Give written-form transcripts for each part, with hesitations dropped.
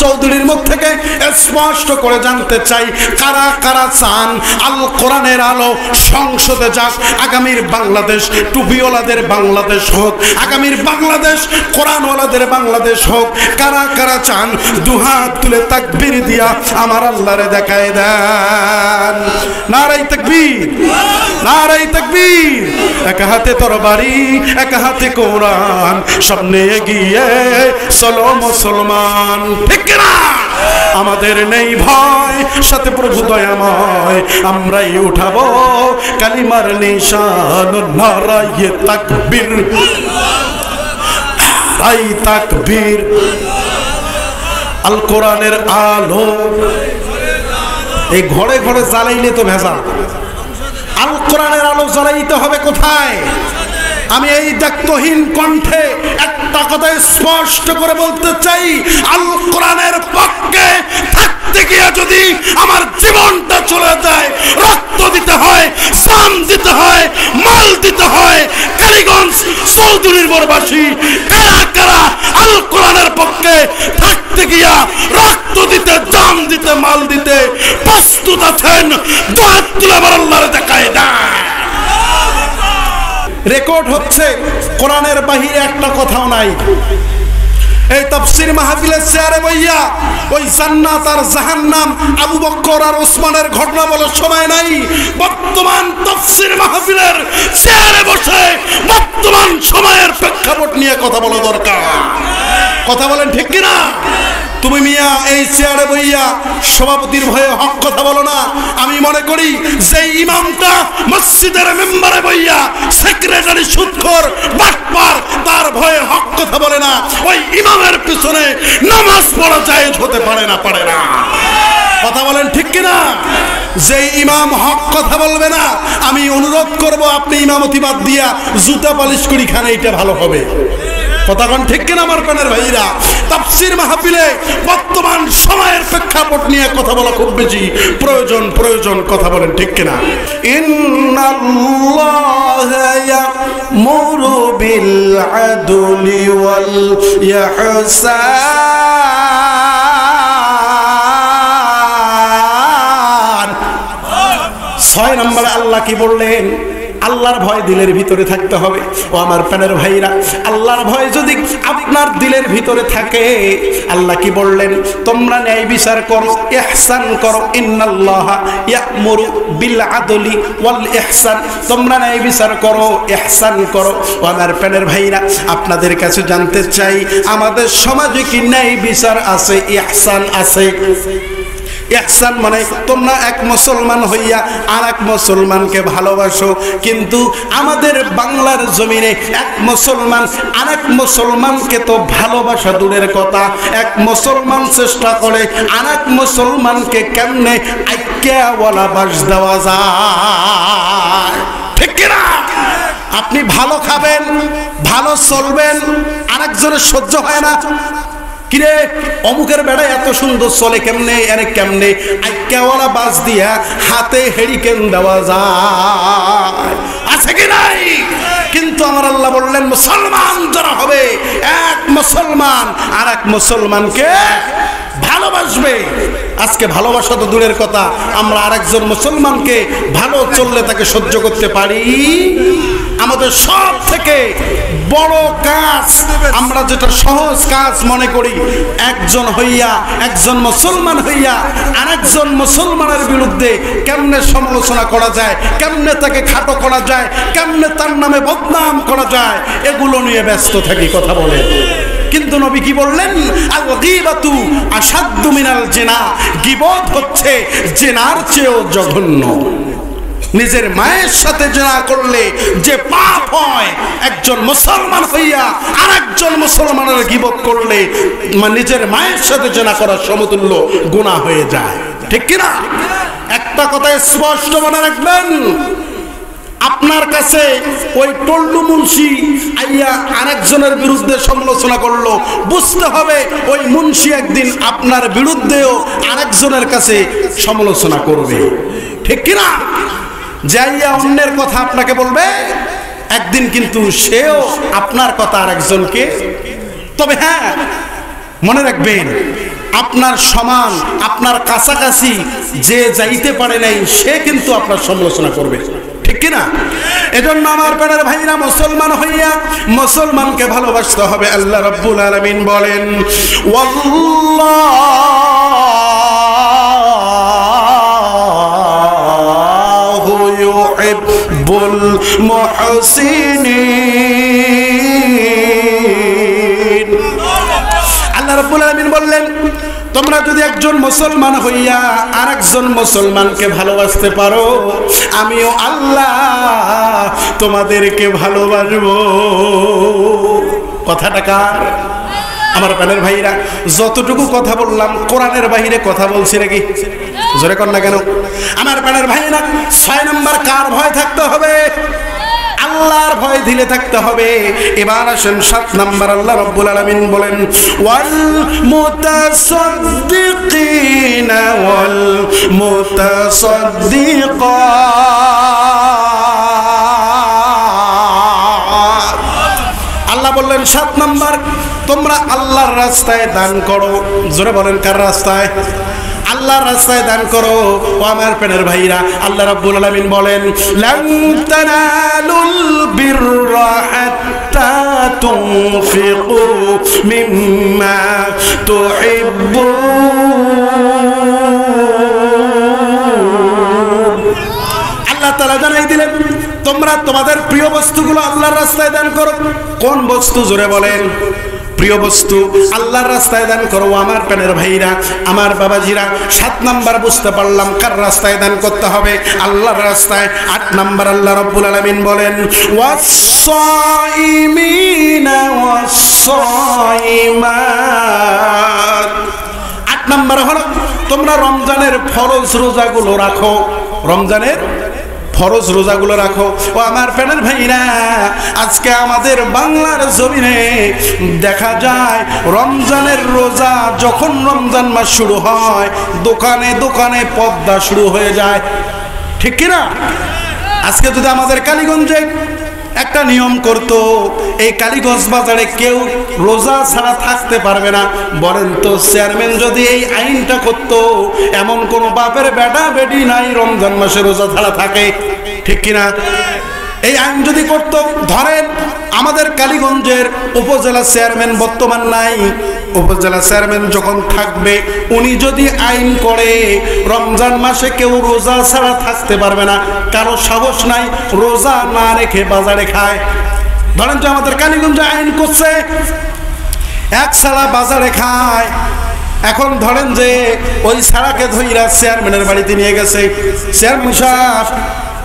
চৌধুরীর মুখ থেকে স্পষ্ট করে জানতে চাই, কারা কারা চান আল কোরআনের আলো সংসদে যাক, আগামীর বাংলাদেশ টুপিওয়ালাদের বাংলাদেশ হোক, আগামীর বাংলাদেশ কোরআনওয়ালাদের বাংলাদেশ হোক। কারা কারা চান দুহাত তুলে তাকবীর দিয়া আমার আল্লাহরে দেখায় দেন। নারায়ে তাকবীর, নারায়ে তাকবীর। এক হাতে তরবারি, এক হাতে কোরআন, সামনে এগিয়ে চলো মুসলমান। ঠিক না? আমাদের নেই ভয়, সাথে প্রভু দয়াময়, আমরাই উঠাবো কালিমার নিশান। নারায়ে তাকবীর, নারায়ে তাকবীর। আল কোরআনের আলো এই ঘরে ঘরে জ্বালাইলে তো ভেজাল। আল কোরআনের আলো জ্বালাইতে হবে কোথায়? আমি এই দায়িত্বহীন কণ্ঠে একটা কথা স্পষ্ট করে বলতে চাই, আল কোরআনের পক্ষে থাকতে গিয়ে যদি আমার জীবনটা চলে যায়, রক্ত দিতে হয়, শ্রম দিতে হয়, মাল দিতে হয়। কালীগঞ্জ চৌধুরীর বরবাসী কারা কারা আল কোরআনের পক্ষে থাকতে গিয়া রক্ত দিতে, জান দিতে, মাল দিতে প্রস্তুত আছেন? দুহাত তুলে আমার আল্লাহর দেখায় দেয়। রেকর্ড হচ্ছে, কোরআনের বাহিরে একটা কথাও নাই। এই তাফসীর মাহফিলের চেয়ারে বইয়া ওই জান্নাত আর জাহান্নাম, আবু বকর আর ওসমানের ঘটনা বলার সময় নাই। বর্তমান তাফসীর মাহফিলের চেয়ারে বসে বর্তমান সময়ের প্রেক্ষাপট নিয়ে কথা বলা দরকার। কথা বলেন ঠিক কিনা? তুমি মিয়া এই চেয়ারে বইয়া সভাপতির ভয়ে হক কথা বলো না। আমি মনে করি যে ইমামটা মসজিদের মেম্বারে বইয়া সেক্রেটারি সুদখোর বাটপার তার ভয়ে হক কথা বলে না, ওই ইমামের পিছনে নামাজ পড়া জায়েজ হতে পারে না, পারে না। কথা বলেন ঠিক কিনা? যে ইমাম হক কথা বলবে না, আমি অনুরোধ করব আপনি ইমামতি বাদ দিয়া জুতা পালিশ করি খান, এইটা ভালো হবে। কথা কোন ঠিক কিনা আমার প্রাণের ভাইরা? তাফসীর মাহফিলে বর্তমান সময়ের প্রেক্ষাপট নিয়ে কথা বলা খুব বেশি প্রয়োজন, প্রয়োজন। কথা বলেন ঠিক কিনা? ইন্নাল্লাহা ইয়া'মুরু বিল আদলি ওয়াল ইহসান। 6 নম্বরে আল্লাহ কি বললেন? আল্লাহর ভয় দিলের ভিতরে থাকতে হবে। ও আমার প্রাণের ভাইরা, আল্লাহর ভয় যদি আপনার দিলের ভিতরে থাকে, আল্লাহ কি বললেন? তোমরা ন্যায় বিচার করো, ইহসান করো। ইন্নাল্লাহা ইয়া'মুরু বিল আদলি ওয়াল ইহসান। তোমরা ন্যায় বিচার করো, ইহসান করো। ও আমার প্রাণের ভাইরা, আপনাদের কাছে জানতে চাই, আমাদের সমাজে কি ন্যায় বিচার আছে, ইহসান আছে? ইহসান মানে তোমরা এক মুসলমান হইয়া আর এক মুসলমানকে ভালোবাসো, কিন্তু আমাদের বাংলার জমিনে এক মুসলমান আর এক মুসলমানকে তো ভালোবাসা দূরের কথা, এক মুসলমান চেষ্টা করে আর এক মুসলমানকে কেমনে আইক্যাওয়ালা বাস দেওয়া যায়। ঠিক কিনা? আপনি ভালো খাবেন, ভালো চলবেন, আরেকজনের সহ্য হয় না। কিরে অমুকের বেড়া এত সুন্দর চলে কেমনে, এনে কেমনে আইক্যাওয়ালা বাস দিয়া হাতে হেরিকেন দেওয়া যায়? আছে কি নাই? কিন্তু আমার আল্লাহ বললেন, মুসলমান যারা হবে, এক মুসলমান আর এক মুসলমানকে ভালোবাসবে। আজকে ভালোবাসা তো দূরের কথা, আমরা আরেকজন মুসলমানকে ভালো চললে তাকে সহ্য করতে পারি। আমাদের সব থেকে বড় কাজ, আমরা যেটা সহজ কাজ মনে করি, একজন হইয়া, একজন মুসলমান হইয়া আরেকজন মুসলমানের বিরুদ্ধে কেমনে সমালোচনা করা যায়, কেমনে তাকে খাটো করা যায়, কেমনে তার নামে বদনাম করা যায়, এগুলো নিয়ে ব্যস্ত থাকি। কথা বলে, কিন্তু নবী কি বললেন? আল গীবাতু আশাদ্দু মিনাল জিনা। গীবত হচ্ছে জিনার চেয়েও জঘন্য। নিজের মায়ের সাথে জিনা করলে যে পাপ হয়, একজন মুসলমান হইয়া আর একজন মুসলমানের গীবত করলে নিজের মায়ের সাথে জিনা করার সমতুল্য গুনাহ হয়ে যায়। ঠিক কিনা? একটা কথা স্পষ্ট মনে রাখবেন, আপনার কাছে ওই টল্লু মুন্সি আইয়া আরেকজনের বিরুদ্ধে সমালোচনা করলো, বুঝতে হবে ওই মুন্সি একদিন আপনার বিরুদ্ধেও আরেকজনের কাছে সমালোচনা করবে। ঠিক কিনা? যাইয়া অন্যের কথা আপনাকে বলবে, একদিন কিন্তু সেও আপনার কথা আরেকজনকে। তবে হ্যাঁ, মনে রাখবেন, আপনার সমান, আপনার কাছাকাছি যে যাইতে পারে নাই সে কিন্তু আপনার সমালোচনা করবে, ঠিক কিনা? এজন্য আমার প্রাণের ভাইরা, মুসলমান হইয়া মুসলমানকে ভালোবাসতে হবে। আল্লাহ রাব্বুল আলামিন বলেন, ওয়াল্লাহু ইউহিব্বুল মুহসিনিন। আল্লাহ রাব্বুল আলামিন বললেন, তোমরা যদি একজন মুসলমান হইয়া আরেকজন মুসলমানকে ভালোবাসতে পারো, আমিও আল্লাহ তোমাদেরকে ভালোবাসবো। কথাটা কার? আমার প্রাণের ভাইরা, যতটুকু কথা বললাম কোরআনের বাহিরে কথা বলছি নাকি? জোরে কর না কেন? আমার প্রাণের ভাইরা, 6 নম্বর কার ভয় থাকতে হবে? আল্লাহর ভয় দিলে থাকতে হবে। এবার আসেন 7 নম্বর, আল্লাহ রাব্বুল আলামিন বলেন, ওয়াল মুতাসাদ্দিকিনা ওয়াল মুতাসাদ্দিকাত। আল্লাহ বললেন 7 নম্বর, তোমরা আল্লাহর রাস্তায় দান করো। জোরে বলেন, কার রাস্তায়? আল্লাহর রাস্তায় দান করো। ও আমার প্রাণের ভাইরা, আল্লাহ রাব্বুল আলামিন বলেন, লান তানালুল বিররা হাত্তা তুনফিকু মিম্মা তুহিব্বুন। আল্লাহ তাআলা জানাই দিলেন, তোমরা তোমাদের প্রিয় বস্তুগুলো আল্লাহর রাস্তায় দান করো। কোন বস্তু? জোরে বলেন। প্রিয় বস্তু আল্লাহর রাস্তায় দান করো। আমার প্রাণের ভাইরা, আমার বাবাজিরা, 7 নাম্বার বুঝতে পারলাম কার রাস্তায় দান করতে হবে? আল্লাহর রাস্তায়। 8 নাম্বার, আল্লাহ রাব্বুল আলামিন বলেন, ওয়াস-সাইমিনা ওয়াস-সাইমাত। 8 নাম্বার হলো, তোমরা রমজানের ফরজ রোজাগুলো রাখো। রমজানের ফরজ রোজাগুলো রাখো। ও আমার প্রাণের ভাইরা, আজকে আমাদের বাংলার জমিনে দেখা যায় রমজানের রোজা, যখন রমজান মাস শুরু হয় দোকানে দোকানে পদ্মা শুরু হয়ে যায়, ঠিক কিনা? আজকে যদি আমাদের কালীগঞ্জে একটা নিয়ম করতো, এই কালীগঞ্জ বাজারে কেউ রোজা ছাড়া থাকতে পারবে না, বলেন তো চেয়ারম্যান যদি এই আইনটা করতো, এমন কোন বাপের বেটা বেটি নাই রমজান মাসে রোজা ছাড়া থাকে, ঠিক কিনা? এই আইন যদি করতো, ধরেন আমাদের কালীগঞ্জের উপজেলা চেয়ারম্যান বর্তমান নাই, উপজেলা চেয়ারম্যান যখন থাকবে, উনি যদি আইন করে রমজান মাসে কেউ রোজা ছাড়া থাকতে পারবে না, কারো সাহস নাই রোজা না রেখে বাজারে খায়। ধরেন যে আমাদের কালীগঞ্জে আইন করছে এক ছাড়া বাজারে খায়। এখন ধরেন যে ওই ছাড়াকে ধইরা চেয়ারম্যানের বাড়িতে নিয়ে গেছে, চেয়ারম্যান সাহেব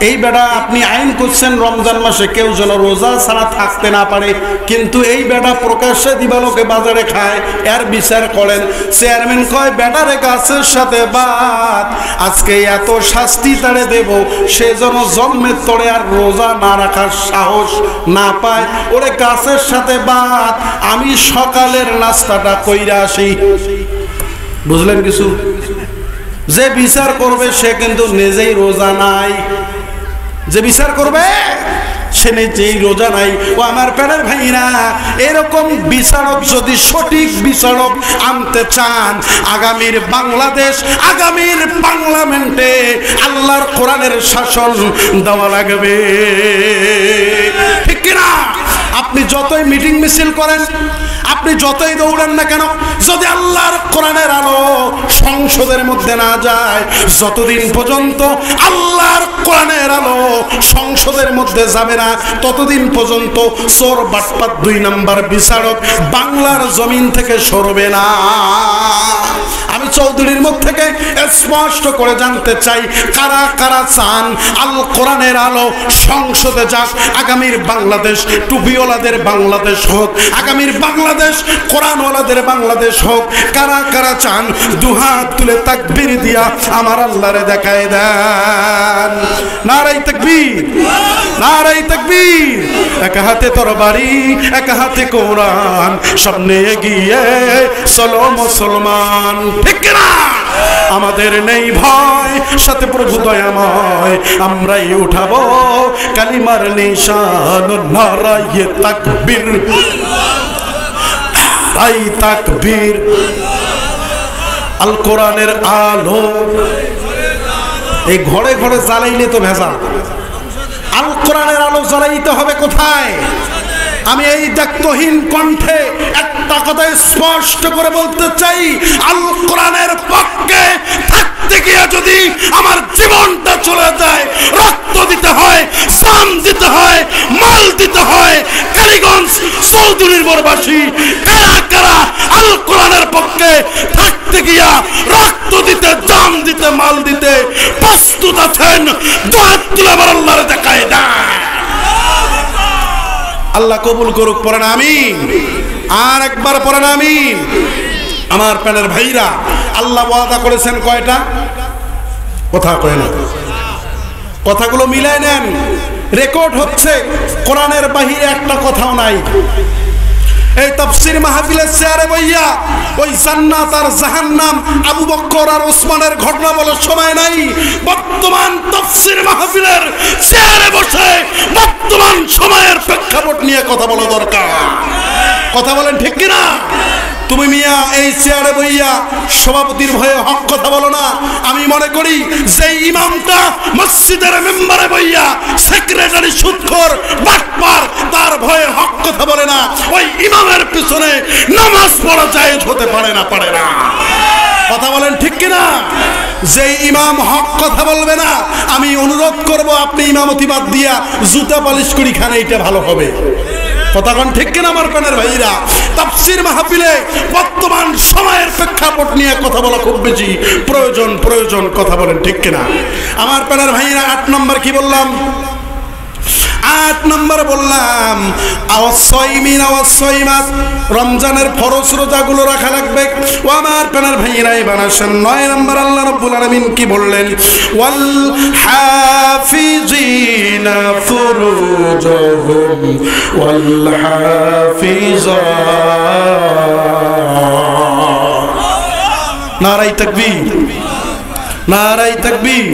এই বেটা আপনি আইন করছেন রমজান মাসে কেউ যেন রোজা ছাড়া থাকতে না পারে, কিন্তু এই বেটা প্রকাশ্যে দিবালোকে বাজারে খায়, এর বিচার করেন। চেয়ারম্যান কয়, বেটারে গাছের সাথে বাদ, আজকে এত শাস্তি তারে দেব, সে যেন জন্মের তরে আর রোজা না রাখার সাহস না পায়, ওরে গাছের সাথে বাদ, আমি সকালের নাস্তাটা কইরা আসি। বুঝলেন কিছু? যে বিচার করবে সে কিন্তু নিজেই রোজা নাই, যে বিচার করবে সে নিজেই রোজা নাই। ও আমার প্রাণের ভাইরা, এরকম বিচারক যদি সঠিক বিচারক আনতে চান, আগামীর বাংলাদেশ, আগামীর পার্লামেন্টে আল্লাহর কোরআনের শাসন দেওয়া লাগবে, ঠিক কিনা? আপনি যতই মিটিং মিছিল করেন, আপনি যতই দৌড়ান না কেন, যদি আল্লাহর কোরআনের আলো সংসদের মধ্যে না যায়, যতদিন পর্যন্ত আল্লাহর কোরআনের আলো সংসদের মধ্যে যাবে না, ততদিন পর্যন্ত চোর বাটপাত 2 নাম্বার বিচারক বাংলার জমিন থেকে সরবে না। আমি চৌধুরীর মুখ থেকে স্পষ্ট করে জানতে চাই, কারা কারা চান আল কোরআনের আলো সংসদে যাক, আগামীর বাংলাদেশ টুপিওয়ালাদের বাংলাদেশ হোক, আগামীর বাংলাদেশ কোরআনওয়ালাদের বাংলাদেশ হোক। কারা কারা চান দুহাত তুলে তাকবীর দিয়া আমার আল্লাহরে দেখায় দেন। নারায়ে তাকবীর, নারায়ে তাকবীর। এক হাতে তরবারি, এক হাতে কোরআন, সামনে এগিয়ে চলো মুসলমান, ঠিক না? আমাদের নেই ভয়, সাথে প্রভু দয়াময়, আমরাই উঠাবো কালিমার নিশান। নারায়ে তাকবীর, ভাই তাকবীর। আল কোরআনের আলো এই ঘরে ঘরে জ্বালাইলে তো ভেজাল। আল কোরআনের আলো জ্বালাইতে হবে কোথায়? আমি এই দায়িত্বহীন কণ্ঠে একটা কথা স্পষ্ট করে বলতে চাই, আল কোরআনের পক্ষে থাকতে গিয়ে যদি আমার জীবনটা চলে যায়, রক্ত দিতে হয়, শ্রম দিতে হয়, মাল দিতে হয়, কালীগঞ্জ চৌধুরীর বরবাসী কারা কারা আল কোরআনের পক্ষে থাকতে গিয়া রক্ত দিতে, জান দিতে, মাল দিতে প্রস্তুত আছেন? দুহাত তুলে আবার আল্লাহর দেখায় দেয়। আল্লাহ কবুল করুক, পড়েন আমিন। আর একবার পড়েন আমিন। আমার প্যানের ভাইরা, আল্লাহ ওয়াদা করেছেন কয়টা? কথা কয় না, কথাগুলো মিলাই নেন, রেকর্ড হচ্ছে। কোরআনের বাহিরে একটা কথাও নাই। এই তাফসীর মাহফিলের চেয়ারে বইয়া ওই জান্নাত আর জাহান্নাম, আবু বকর আর ওসমানের ঘটনা বলার সময় নাই। বর্তমান তাফসীর মাহফিলের চেয়ারে বসে বর্তমান সময়ের প্রেক্ষাপট নিয়ে কথা বলা দরকার। কথা বলেন ঠিক কিনা? তুমি মিয়া এই চেয়ারে বইয়া সভাপতির ভয়ে হক কথা বলো না। আমি মনে করি যে ইমামটা মসজিদের মেম্বারে বইয়া সেক্রেটারি সুদখোর বাটপার তার ভয়ে হক কথা বলে না, ওই ইমামের পিছনে নামাজ পড়া জায়েজ হতে পারে না, পারে না। কথা বলেন ঠিক কিনা? যে ইমাম হক কথা বলবে না, আমি অনুরোধ করব আপনি ইমামতি বাদ দিয়া জুতা পালিশ করি খান, এইটা ভালো হবে। কথা কোন ঠিক কিনা আমার প্রাণের ভাইরা? তাফসীর মাহফিলে বর্তমান সময়ের প্রেক্ষাপট নিয়ে কথা বলা খুব বেশি প্রয়োজন। প্রয়োজন, কথা বলেন ঠিক কিনা আমার প্রাণের ভাইরা? 8 নম্বর কি বললাম? 8 নম্বর বললাম আওয়াসসাইমিন আওয়াসসাইমাত, রমজানের ফরজ রোজাগুলো রাখা লাগবে। ও আমার প্রাণের ভাইরা, এবার আসেন 9 নম্বর আল্লাহ রাব্বুল আলামিন কি বললেন? ওয়াল হাফিজিনা ফুরুজাহুম ওয়াল হাফিজাত। নারায়ে তাকবীর, নারায়ে তাকবীর।